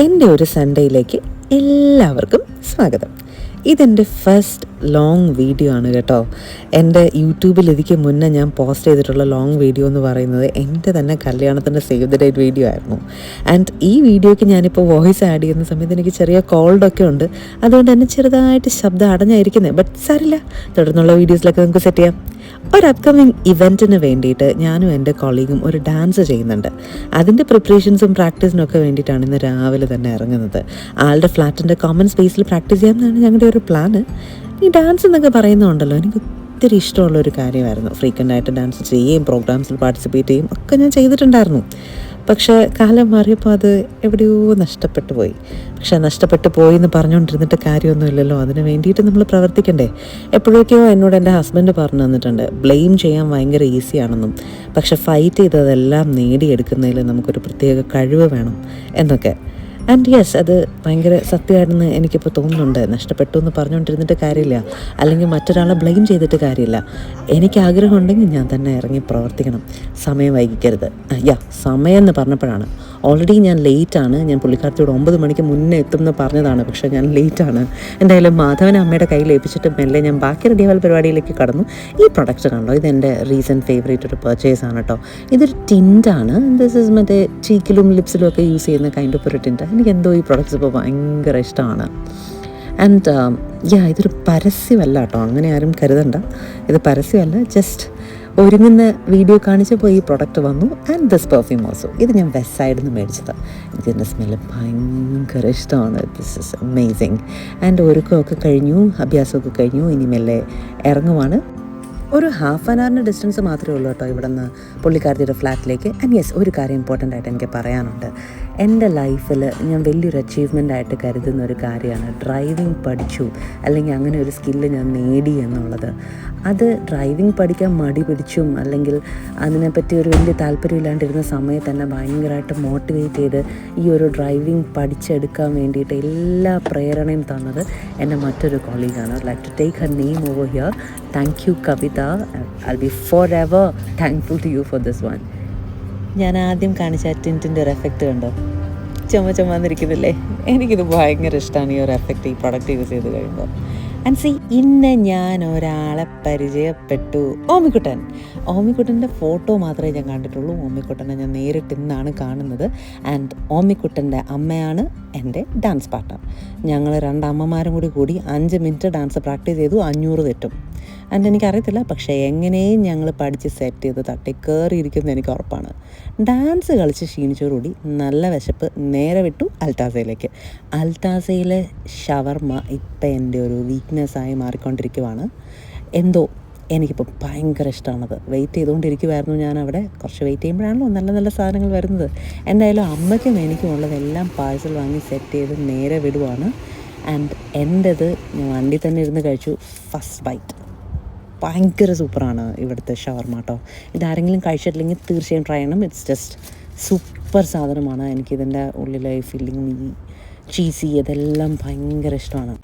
എൻ്റെ ഒരു സൺഡേയിലേക്ക് എല്ലാവർക്കും സ്വാഗതം. ഇതെൻ്റെ ഫസ്റ്റ് ലോങ് വീഡിയോ ആണ് കേട്ടോ. എൻ്റെ യൂട്യൂബിൽ ഇതിക്ക് മുന്നേ ഞാൻ പോസ്റ്റ് ചെയ്തിട്ടുള്ള ലോങ് വീഡിയോ എന്ന് പറയുന്നത് എൻ്റെ തന്നെ കല്യാണത്തിൻ്റെ സേവ് ദ ഡേറ്റ് വീഡിയോ ആയിരുന്നു. ആൻഡ് ഈ വീഡിയോയ്ക്ക് ഞാനിപ്പോൾ വോയിസ് ആഡ് ചെയ്യുന്ന സമയത്ത് എനിക്ക് ചെറിയ കോൾഡൊക്കെ ഉണ്ട്, അതുകൊണ്ട് തന്നെ ചെറുതായിട്ട് ശബ്ദം അടഞ്ഞായിരിക്കുന്നത്. ബട്ട് സാരില്ല, തുടർന്നുള്ള വീഡിയോസിലൊക്കെ നമുക്ക് സെറ്റ് ചെയ്യാം. ഒരു അപ്കമിങ് ഇവൻറ്റിന് വേണ്ടിയിട്ട് ഞാനും എൻ്റെ കൊളീഗും ഒരു ഡാൻസ് ചെയ്യുന്നുണ്ട്. അതിൻ്റെ പ്രിപ്പറേഷൻസും പ്രാക്ടീസിനും ഒക്കെ വേണ്ടിയിട്ടാണ് ഇന്ന് രാവിലെ തന്നെ ഇറങ്ങുന്നത്. ആളുടെ ഫ്ലാറ്റിൻ്റെ കോമൺ സ്പേസിൽ പ്രാക്ടീസ് ചെയ്യാമെന്നാണ് ഞങ്ങളുടെ ഒരു പ്ലാന്. ഈ ഡാൻസ് എന്നൊക്കെ പറയുന്നുണ്ടല്ലോ, എനിക്ക് ഒത്തിരി ഇഷ്ടമുള്ളൊരു കാര്യമായിരുന്നു. ഫ്രീക്വൻ്റായിട്ട് ഡാൻസ് ചെയ്യുകയും പ്രോഗ്രാംസിൽ പാർട്ടിസിപ്പേറ്റ് ചെയ്യും ഒക്കെ ഞാൻ ചെയ്തിട്ടുണ്ടായിരുന്നു. പക്ഷേ കാലം മാറിയപ്പോൾ അത് എവിടെയോ നഷ്ടപ്പെട്ടു പോയി. പക്ഷേ നഷ്ടപ്പെട്ടു പോയി എന്ന് പറഞ്ഞുകൊണ്ടിരുന്നിട്ട് കാര്യമൊന്നുമില്ലല്ലോ, അതിന് വേണ്ടിയിട്ട് നമ്മൾ പ്രവർത്തിക്കണ്ടേ. എപ്പോഴൊക്കെയോ എന്നോട് എൻ്റെ ഹസ്ബൻഡ് പറഞ്ഞു തന്നിട്ടുണ്ട്, ബ്ലെയിം ചെയ്യാൻ ഭയങ്കര ഈസിയാണെന്നും, പക്ഷെ ഫൈറ്റ് ചെയ്തതെല്ലാം നേടിയെടുക്കുന്നതിൽ നമുക്കൊരു പ്രത്യേക കഴിവ് വേണം എന്നൊക്കെ. ആൻഡ് യെസ്, അത് ഭയങ്കര സത്യമായിട്ടെന്ന് എനിക്കിപ്പോൾ തോന്നുന്നുണ്ട്. നഷ്ടപ്പെട്ടു എന്ന് പറഞ്ഞുകൊണ്ടിരുന്നിട്ട് കാര്യമില്ല, അല്ലെങ്കിൽ മറ്റൊരാളെ ബ്ലെയിം ചെയ്തിട്ട് കാര്യമില്ല. എനിക്ക് ആഗ്രഹമുണ്ടെങ്കിൽ ഞാൻ തന്നെ ഇറങ്ങി പ്രവർത്തിക്കണം, സമയം വൈകിക്കരുത്. സമയം എന്ന് പറഞ്ഞപ്പോഴാണ്, ഓൾറെഡി ഞാൻ ലേറ്റാണ്. ഞാൻ പുള്ളിക്കാരത്തിയോട് 9 മണിക്ക് മുന്നേ എത്തുമെന്ന് പറഞ്ഞതാണ്, പക്ഷേ ഞാൻ ലേറ്റാണ്. എന്തായാലും മാധവനെ അമ്മയുടെ കയ്യിൽ ഏൽപ്പിച്ചിട്ട് മെല്ലെ ഞാൻ ബാക്കി റെഡിയാവൽ പരിപാടിയിലേക്ക് കടന്നു. ഈ പ്രൊഡക്റ്റ് കണ്ടോ, ഇതെൻ്റെ റീസെൻറ്റ് ഫേവറേറ്റ് ഒരു പർച്ചേസ് ആണ് കേട്ടോ. ഇതൊരു ടിൻ്റാണ്. ദിസ് ഇസ് മറ്റേ ചീക്കിലും ലിപ്സിലും ഒക്കെ യൂസ് ചെയ്യുന്ന കൈൻഡ് ഓഫ് ഒരു ടിൻ്റ്. എനിക്ക് എന്തോ ഈ പ്രൊഡക്ട്സ് ഇപ്പോൾ ഭയങ്കര ഇഷ്ടമാണ്. ആൻഡ് ഇതൊരു പരസ്യമല്ല കേട്ടോ, അങ്ങനെ ആരും കരുതണ്ട. ഇത് പരസ്യമല്ല, ജസ്റ്റ് ഒരുങ്ങുന്ന വീഡിയോ കാണിച്ചപ്പോൾ ഈ പ്രൊഡക്റ്റ് വന്നു. ആൻഡ് ദിസ് പെർഫ്യൂം ഓൾസോ, ഇത് ഞാൻ വെസ്റ്റ് സൈഡിൽ നിന്ന് മേടിച്ചതാണ്. എനിക്കിതിൻ്റെ സ്മെല്ല് ഭയങ്കര ഇഷ്ടമാണ്. This is amazing. ആൻഡ് ഒരുക്കമൊക്കെ കഴിഞ്ഞു, അഭ്യാസമൊക്കെ കഴിഞ്ഞു, ഇനി മെല്ലെ ഇറങ്ങുവാണ്. ഒരു ഹാഫ് ആൻ അവറിൻ്റെ ഡിസ്റ്റൻസ് മാത്രമേ ഉള്ളൂ കേട്ടോ ഇവിടെ നിന്ന് പുള്ളിക്കാരത്തിയുടെ ഫ്ലാറ്റിലേക്ക്. ആൻഡ് യെസ്, ഒരു കാര്യം ഇമ്പോർട്ടൻ്റ് ആയിട്ട് എനിക്ക് പറയാനുണ്ട്. എൻ്റെ ലൈഫിൽ ഞാൻ വലിയൊരു അച്ചീവ്മെൻ്റ് ആയിട്ട് കരുതുന്ന ഒരു കാര്യമാണ് ഡ്രൈവിംഗ് പഠിച്ചു, അല്ലെങ്കിൽ അങ്ങനെ ഒരു സ്കില്ല് ഞാൻ നേടി എന്നുള്ളത്. അത് ഡ്രൈവിംഗ് പഠിക്കാൻ മടി പിടിച്ചും അല്ലെങ്കിൽ അതിനെപ്പറ്റി ഒരു വലിയ താല്പര്യമില്ലാണ്ടിരുന്ന സമയത്ത് തന്നെ ഭയങ്കരമായിട്ട് മോട്ടിവേറ്റ് ചെയ്ത് ഈ ഒരു ഡ്രൈവിംഗ് പഠിച്ചെടുക്കാൻ വേണ്ടിയിട്ട് എല്ലാ പ്രേരണയും തന്നത് എൻ്റെ മറ്റൊരു കൊളീഗാണ്. I like to take her name over here. Thank you Kavitha. I'll be forever thankful to you for this one. ഞാൻ ആദ്യം കാണിച്ച ടിൻറ്റിൻ്റെ ഒരു എഫക്റ്റ് കണ്ടോ, ചുമന്നിരിക്കുന്നില്ലേ? എനിക്കിത് ഭയങ്കര ഇഷ്ടമാണ്, ഈ ഒരു എഫക്റ്റ് ഈ പ്രൊഡക്റ്റ് യൂസ് ചെയ്ത് കഴിയുമ്പോൾ. ആൻഡ് സി, ഇന്ന് ഞാൻ ഒരാളെ പരിചയപ്പെട്ടു. ഓമിക്കുട്ടൻ്റെ ഫോട്ടോ മാത്രമേ ഞാൻ കണ്ടിട്ടുള്ളൂ. ഓമിക്കുട്ടനെ ഞാൻ നേരിട്ട് ഇന്നാണ് കാണുന്നത്. ആൻഡ് ഓമിക്കുട്ടൻ്റെ അമ്മയാണ് എൻ്റെ ഡാൻസ് പാർട്ട്ണർ. ഞങ്ങൾ 2 അമ്മമാരും കൂടി 5 മിനിറ്റ് ഡാൻസ് പ്രാക്ടീസ് ചെയ്തു, 500 തെറ്റും. ആൻഡ് എനിക്കറിയത്തില്ല, പക്ഷേ എങ്ങനെയും ഞങ്ങൾ പഠിച്ച് സെറ്റ് ചെയ്ത് തട്ടി കയറിയിരിക്കുന്നത് എനിക്ക് ഉറപ്പാണ്. ഡാൻസ് കളിച്ച് ക്ഷീണിച്ചോടുകൂടി നല്ല വിശപ്പ്, നേരെ വിട്ടു അൽത്താസയിലേക്ക്. അൽത്താസയിലെ ഷവർമ ഇപ്പം എൻ്റെ ഒരു വീക്ക്നെസ്സായി മാറിക്കൊണ്ടിരിക്കുവാണ്. എന്തോ എനിക്കിപ്പോൾ ഭയങ്കര ഇഷ്ടമാണത്. വെയിറ്റ് ചെയ്തുകൊണ്ടിരിക്കുമായിരുന്നു ഞാൻ അവിടെ. കുറച്ച് വെയിറ്റ് ചെയ്യുമ്പോഴാണല്ലോ നല്ല നല്ല സാധനങ്ങൾ വരുന്നത്. എന്തായാലും അമ്മയ്ക്കും എനിക്കും ഉള്ളതെല്ലാം പാഴ്സൽ വാങ്ങി സെറ്റ് ചെയ്ത് നേരെ വിടുവാണ്. ആൻഡ് എൻ്റെത് ഞാൻ വണ്ടി തന്നെ ഇരുന്ന് കഴിച്ചു. ഫസ്റ്റ് ബൈറ്റ് ഭയങ്കര സൂപ്പറാണ് ഇവിടുത്തെ ഷവർമ കേട്ടോ. ഇതാരെങ്കിലും കഴിച്ചിട്ടില്ലെങ്കിൽ തീർച്ചയായും ട്രൈ ചെയ്യണം. ഇറ്റ്സ് ജസ്റ്റ് സൂപ്പർ സാധനമാണ്. എനിക്കിതിൻ്റെ ഉള്ളിലെ ഫില്ലിങ്, ഈ ചീസി, അതെല്ലാം ഭയങ്കര ഇഷ്ടമാണ്.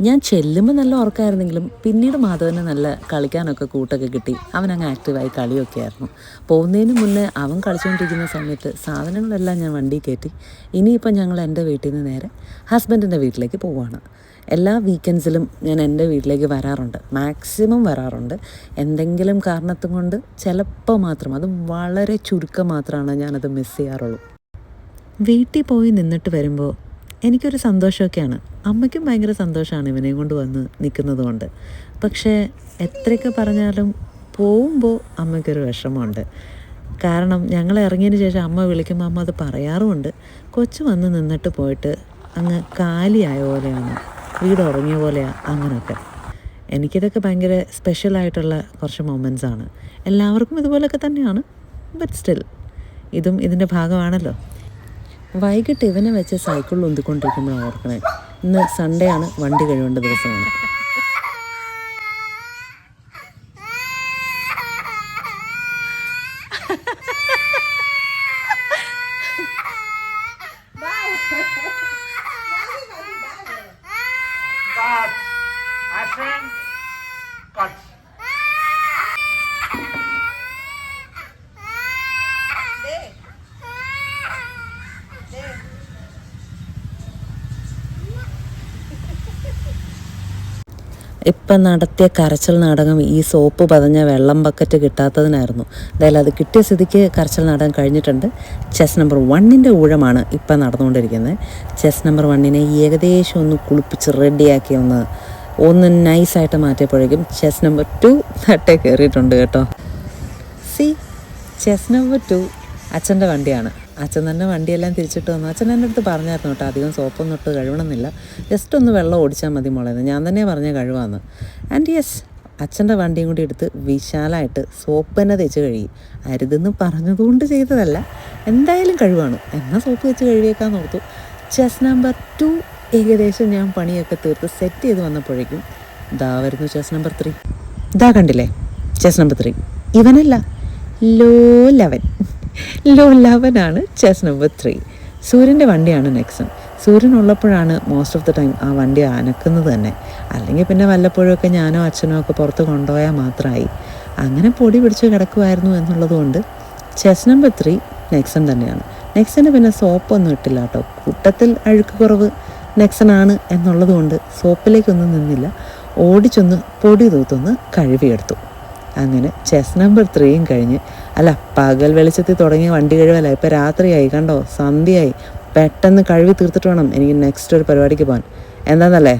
ഞാൻ ചെല്ലുമ്പോൾ നല്ല ഉറക്കമായിരുന്നെങ്കിലും പിന്നീട് മാധവന് നല്ല കളിക്കാനൊക്കെ കൂട്ടൊക്കെ കിട്ടി. അവനങ്ങ് ആക്റ്റീവായി കളിയൊക്കെ ആയിരുന്നു. പോകുന്നതിന് മുന്നേ അവൻ കളിച്ചുകൊണ്ടിരിക്കുന്ന സമയത്ത് സാധനങ്ങളെല്ലാം ഞാൻ വണ്ടി കയറ്റി. ഇനിയിപ്പോൾ ഞങ്ങൾ എൻ്റെ വീട്ടിൽ നിന്ന് നേരെ ഹസ്ബൻഡിൻ്റെ വീട്ടിലേക്ക് പോവുകയാണ്. എല്ലാ വീക്കെൻഡ്സിലും ഞാൻ എൻ്റെ വീട്ടിലേക്ക് വരാറുണ്ട്, മാക്സിമം വരാറുണ്ട്. എന്തെങ്കിലും കാരണത്തും കൊണ്ട് ചിലപ്പോൾ മാത്രം, അത് വളരെ ചുരുക്കം മാത്രമാണ് ഞാനത് മിസ് ചെയ്യാറുള്ളൂ. വീട്ടിൽ പോയി നിന്നിട്ട് വരുമ്പോൾ എനിക്കൊരു സന്തോഷമൊക്കെയാണ്. അമ്മയ്ക്കും ഭയങ്കര സന്തോഷമാണ് ഇവനെയും കൊണ്ട് വന്ന് നിൽക്കുന്നത് കൊണ്ട്. പക്ഷേ എത്രയൊക്കെ പറഞ്ഞാലും പോകുമ്പോൾ അമ്മയ്ക്കൊരു വിഷമമുണ്ട്. കാരണം ഞങ്ങൾ ഇറങ്ങിയതിന് ശേഷം അമ്മ വിളിക്കുമ്പോൾ അമ്മ അത് പറയാറുമുണ്ട്. കൊച്ചു വന്ന് നിന്നിട്ട് പോയിട്ട് അങ്ങ് കാലിയായ പോലെയാണ്, വീട് ഉറങ്ങിയ പോലെയാണ്, അങ്ങനെയൊക്കെ. എനിക്കിതൊക്കെ ഭയങ്കര സ്പെഷ്യലായിട്ടുള്ള കുറച്ച് മൊമെൻറ്റ്സാണ്. എല്ലാവർക്കും ഇതുപോലെയൊക്കെ തന്നെയാണ്. ബട്ട് സ്റ്റിൽ ഇതും ഇതിൻ്റെ ഭാഗമാണല്ലോ. വൈകിട്ട് ഇവനെ വെച്ച് സൈക്കിളിൽ ഉന്തിക്കൊണ്ടിരിക്കുമ്പോഴാണ് ഓർക്കണേ, ഇന്ന് സൺഡേ ആണ്, വണ്ടി കഴിവേണ്ട ദിവസമാണ്. ഇപ്പം നടത്തിയ കരച്ചിൽ നാടകം ഈ സോപ്പ് പതഞ്ഞ വെള്ളം ബക്കറ്റ് കിട്ടാത്തതിനായിരുന്നു. എന്തായാലും അത് കിട്ടിയ സ്ഥിതിക്ക് കരച്ചിൽ നാടകം കഴിഞ്ഞിട്ടുണ്ട്. ചെസ് നമ്പർ 1ൻ്റെ ഊഴമാണ് ഇപ്പം നടന്നുകൊണ്ടിരിക്കുന്നത്. ചെസ് നമ്പർ 1നെ ഏകദേശം ഒന്ന് കുളിപ്പിച്ച് റെഡിയാക്കി ഒന്ന് നൈസായിട്ട് മാറ്റിയപ്പോഴേക്കും ചെസ് നമ്പർ 2 തട്ടേ കയറിയിട്ടുണ്ട് കേട്ടോ. ചെസ് നമ്പർ 2 അച്ഛൻ്റെ വണ്ടിയാണ്. അച്ഛൻ തന്നെ വണ്ടിയെല്ലാം തിരിച്ചിട്ട് വന്നു. അച്ഛൻ എൻ്റെ അടുത്ത് പറഞ്ഞായിരുന്നു കേട്ടോ, അധികം സോപ്പൊന്നും ഇട്ട് കഴുകണമെന്നില്ല, ജസ്റ്റ് ഒന്ന് വെള്ളം ഓടിച്ചാൽ മതി മോളേന്ന്. ഞാൻ തന്നെ പറഞ്ഞ കഴുകാമെന്ന്. ആൻഡ് യെസ്, അച്ഛൻ്റെ വണ്ടിയും കൂടി എടുത്ത് വിശാലമായിട്ട് സോപ്പ് തന്നെ തേച്ച് കഴുകി. അരുതെന്ന് പറഞ്ഞതുകൊണ്ട് ചെയ്തതല്ല, എന്തായാലും കഴുകാണ്, എന്നാൽ സോപ്പ് വെച്ച് കഴുകിയേക്കാന്ന് ഓർത്തു. ചെസ് നമ്പർ 2 ഏകദേശം ഞാൻ പണിയൊക്കെ തീർത്ത് സെറ്റ് ചെയ്ത് വന്നപ്പോഴേക്കും ഇതാ വരുന്നു ചെസ് നമ്പർ 3. ഇതാ കണ്ടില്ലേ ചെസ് നമ്പർ 3. ഇവനല്ല, ലോ 11 ചെസ് നമ്പർ 3. സൂര്യൻ്റെ വണ്ടിയാണ് നെക്സൺ. സൂര്യൻ ഉള്ളപ്പോഴാണ് മോസ്റ്റ് ഓഫ് ദ ടൈം ആ വണ്ടി അനക്കുന്നത് തന്നെ. അല്ലെങ്കിൽ പിന്നെ വല്ലപ്പോഴൊക്കെ ഞാനോ അച്ഛനോ ഒക്കെ പുറത്ത് കൊണ്ടുപോയാൽ മാത്രമായി. അങ്ങനെ പൊടി പിടിച്ച് കിടക്കുമായിരുന്നു എന്നുള്ളതുകൊണ്ട് ചെസ് നമ്പർ 3 നെക്സൺ തന്നെയാണ്. നെക്സന് പിന്നെ സോപ്പൊന്നും ഇട്ടില്ല കേട്ടോ. കൂട്ടത്തിൽ അഴുക്ക് കുറവ് നെക്സനാണ് എന്നുള്ളതുകൊണ്ട് സോപ്പിലേക്കൊന്നും നിന്നില്ല. ഓടിച്ചൊന്ന് പൊടി തൂത്തൊന്ന് കഴുകിയെടുത്തു. അങ്ങനെ ചെസ് നമ്പർ 3യും കഴിഞ്ഞ്, അല്ല പകൽ വെളിച്ചത്തിൽ തുടങ്ങിയ വണ്ടി കഴിവല്ല, ഇപ്പം രാത്രിയായി കണ്ടോ, സന്ധ്യയായി. പെട്ടെന്ന് കഴുകി തീർത്തിട്ട് വേണം എനിക്ക് നെക്സ്റ്റ് ഒരു പരിപാടിക്ക് പോകാൻ. എന്താണെന്നല്ലേ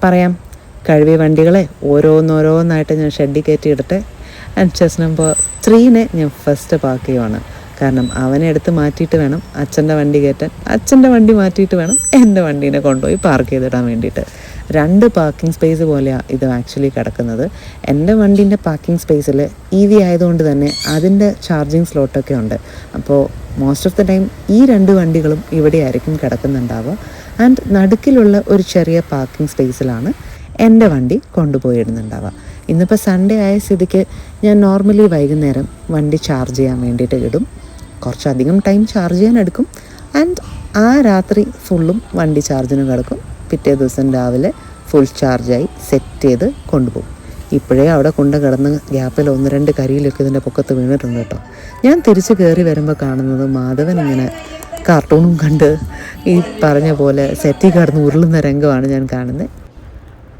പറയാം. കഴുകിയ വണ്ടികളെ ഓരോന്നോരോന്നായിട്ട് ഞാൻ ഷെഡിൽ കയറ്റി ഇടട്ടെ. ആൻഡ് ചെസ് നമ്പർ 3നെ ഞാൻ ഫസ്റ്റ് പാർക്ക് ചെയ്യുവാണ്. കാരണം അവനെ എടുത്ത് മാറ്റിയിട്ട് വേണം അച്ഛൻ്റെ വണ്ടി കയറ്റാൻ, അച്ഛൻ്റെ വണ്ടി മാറ്റിയിട്ട് വേണം എൻ്റെ വണ്ടീനെ കൊണ്ടുപോയി പാർക്ക് ചെയ്തിടാൻ വേണ്ടിയിട്ട്. 2 പാർക്കിംഗ് സ്പേസ് പോലെയാണ് ഇത് ആക്ച്വലി കിടക്കുന്നത്. എൻ്റെ വണ്ടീൻ്റെ പാർക്കിംഗ് സ്പേസിൽ EV ആയതുകൊണ്ട് തന്നെ അതിൻ്റെ ചാർജിങ് സ്ലോട്ടൊക്കെ ഉണ്ട്. അപ്പോൾ മോസ്റ്റ് ഓഫ് ദ ടൈം ഈ 2 വണ്ടികളും ഇവിടെ ആയിരിക്കും കിടക്കുന്നുണ്ടാവുക. ആൻഡ് നടുക്കിലുള്ള ഒരു ചെറിയ പാർക്കിംഗ് സ്പേസിലാണ് എൻ്റെ വണ്ടി കൊണ്ടുപോയിടുന്നുണ്ടാവുക. ഇന്നിപ്പോൾ സൺഡേ ആയ സ്ഥിതിക്ക് ഞാൻ നോർമലി വൈകുന്നേരം വണ്ടി ചാർജ് ചെയ്യാൻ വേണ്ടിയിട്ട് ഇടും. കുറച്ചധികം ടൈം ചാർജ് ചെയ്യാൻ എടുക്കും. ആൻഡ് ആ രാത്രി ഫുള്ളും വണ്ടി ചാർജിന് കിടക്കും. പിറ്റേ ദിവസം രാവിലെ ഫുൾ ചാർജായി സെറ്റ് ചെയ്ത് കൊണ്ടുപോകും. ഇപ്പോഴേ അവിടെ കൊണ്ട് കിടന്ന് ഗ്യാപ്പിൽ 1-2 കരിയിലൊക്കെ ഇതിൻ്റെ പൊക്കത്ത് വീണിട്ടുണ്ട് കേട്ടോ. ഞാൻ തിരിച്ച് കയറി വരുമ്പോൾ കാണുന്നത് മാധവൻ ഇങ്ങനെ കാർട്ടൂണും കണ്ട് ഈ പറഞ്ഞ പോലെ സെറ്റിൽ കിടന്ന് ഉരുളുന്ന രംഗമാണ് ഞാൻ കാണുന്നത്.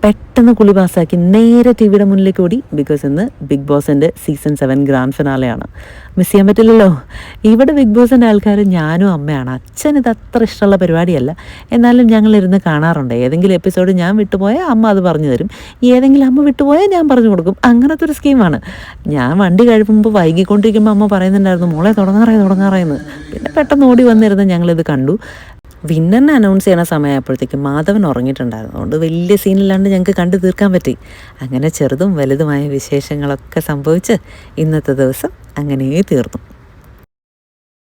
പെട്ടെന്ന് കുളി പാസ്സാക്കി നേരെ ടിവിയുടെ മുന്നിലേക്ക് ഓടി. ബിക്കോസ് ഇന്ന് ബിഗ് ബോസിൻ്റെ സീസൺ 7 ഗ്രാൻഡ് ഫിനാലെയാണ്. മിസ് ചെയ്യാൻ പറ്റില്ലല്ലോ. ഇവിടെ ബിഗ് ബോസിൻ്റെ ആൾക്കാർ ഞാനും അമ്മയാണ്. അച്ഛൻ ഇത് അത്ര ഇഷ്ടമുള്ള പരിപാടിയല്ല, എന്നാലും ഞങ്ങളിരുന്ന് കാണാറുണ്ട്. ഏതെങ്കിലും എപ്പിസോഡ് ഞാൻ വിട്ടുപോയാൽ അമ്മ അത് പറഞ്ഞു തരും, ഏതെങ്കിലും അമ്മ വിട്ടുപോയാൽ ഞാൻ പറഞ്ഞു കൊടുക്കും. അങ്ങനത്തെ ഒരു സ്കീമാണ്. ഞാൻ വണ്ടി കഴിയുമ്പോൾ വൈകിക്കൊണ്ടിരിക്കുമ്പോൾ അമ്മ പറയുന്നുണ്ടായിരുന്നു, മോളെ തുടങ്ങാറായെന്ന്. പിന്നെ പെട്ടെന്ന് ഓടി വന്നിരുന്ന് ഞങ്ങളിത് കണ്ടു. വിന്നറിനെ അനൗൺസ് ചെയ്യണ സമയമായപ്പോഴത്തേക്കും മാധവൻ ഉറങ്ങിയിട്ടുണ്ടായിരുന്നു. അതുകൊണ്ട് വലിയ സീനില്ലാണ്ട് ഞങ്ങൾക്ക് കണ്ടു തീർക്കാൻ പറ്റി. അങ്ങനെ ചെറുതും വലുതുമായ വിശേഷങ്ങളൊക്കെ സംഭവിച്ച് ഇന്നത്തെ ദിവസം അങ്ങനെ തീർന്നു.